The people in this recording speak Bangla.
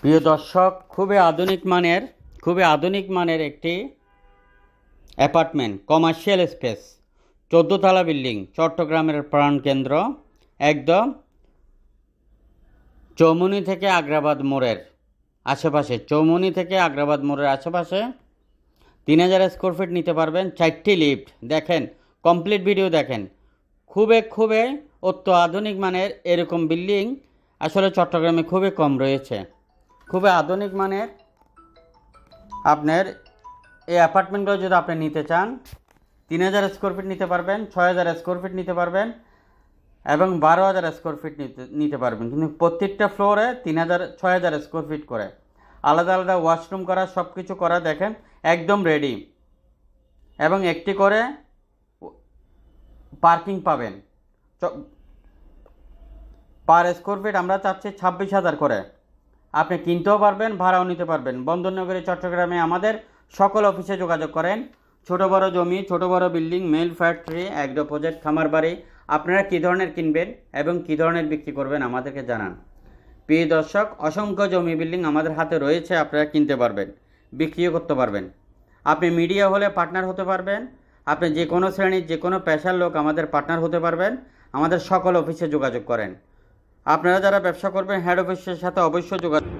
প্রিয় দর্শক, খুবই আধুনিক মানের একটি অ্যাপার্টমেন্ট, কমার্শিয়াল স্পেস, 14 তলা বিল্ডিং, চট্টগ্রামের প্রাণকেন্দ্র, একদম চৌমুহনী থেকে আগ্রাবাদ মোড়ের আশেপাশে। 3000 স্কোয়ার ফিট নিতে পারবেন, 4টি লিফট। দেখেন, কমপ্লিট ভিডিও দেখেন। খুবই অত্যাধুনিক মানের এরকম বিল্ডিং আসলে চট্টগ্রামে খুবই কম রয়েছে। খুবই আধুনিক মানের আপনার এই অ্যাপার্টমেন্টগুলো যদি আপনি নিতে চান, 3000 স্কোয়ার ফিট নিতে পারবেন, 6000 স্কোয়ার ফিট নিতে পারবেন এবং 12000 স্কোয়ার ফিট নিতে পারবেন। কিন্তু প্রত্যেকটা ফ্লোরে 6000 স্কোয়ার ফিট করে, আলাদা আলাদা ওয়াশরুম করা, সব কিছু করা। দেখেন, একদম রেডি এবং একটি করে পার্কিং পাবেন। পার স্কোয়ার ফিট আমরা চাচ্ছি 26,000 করে। আপনি কিনতেও পারবেন, ভাড়াও নিতে পারবেন। বন্দরনগরী চট্টগ্রামে আমাদের সকল অফিসে যোগাযোগ করেন। ছোট বড় জমি, ছোট বড় বিল্ডিং, মিল, ফ্যাক্টরি, অ্যাগ্রো প্রজেক্ট, খামার বাড়ি, আপনারা কী ধরনের কিনবেন এবং কী ধরনের বিক্রি করবেন আমাদেরকে জানান। প্রিয় দর্শক, অসংখ্য জমি বিল্ডিং আমাদের হাতে রয়েছে, আপনারা কিনতে পারবেন, বিক্রিও করতে পারবেন। আপনি মিডিয়া হলে পার্টনার হতে পারবেন। আপনি যে কোনো শ্রেণীর যে কোনো পেশার লোক আমাদের পার্টনার হতে পারবেন। আমাদের সকল অফিসে যোগাযোগ করেন। আপনারা যারা ব্যবসা করবেন, হেড অফিসের সাথে অবশ্যই যোগাযোগ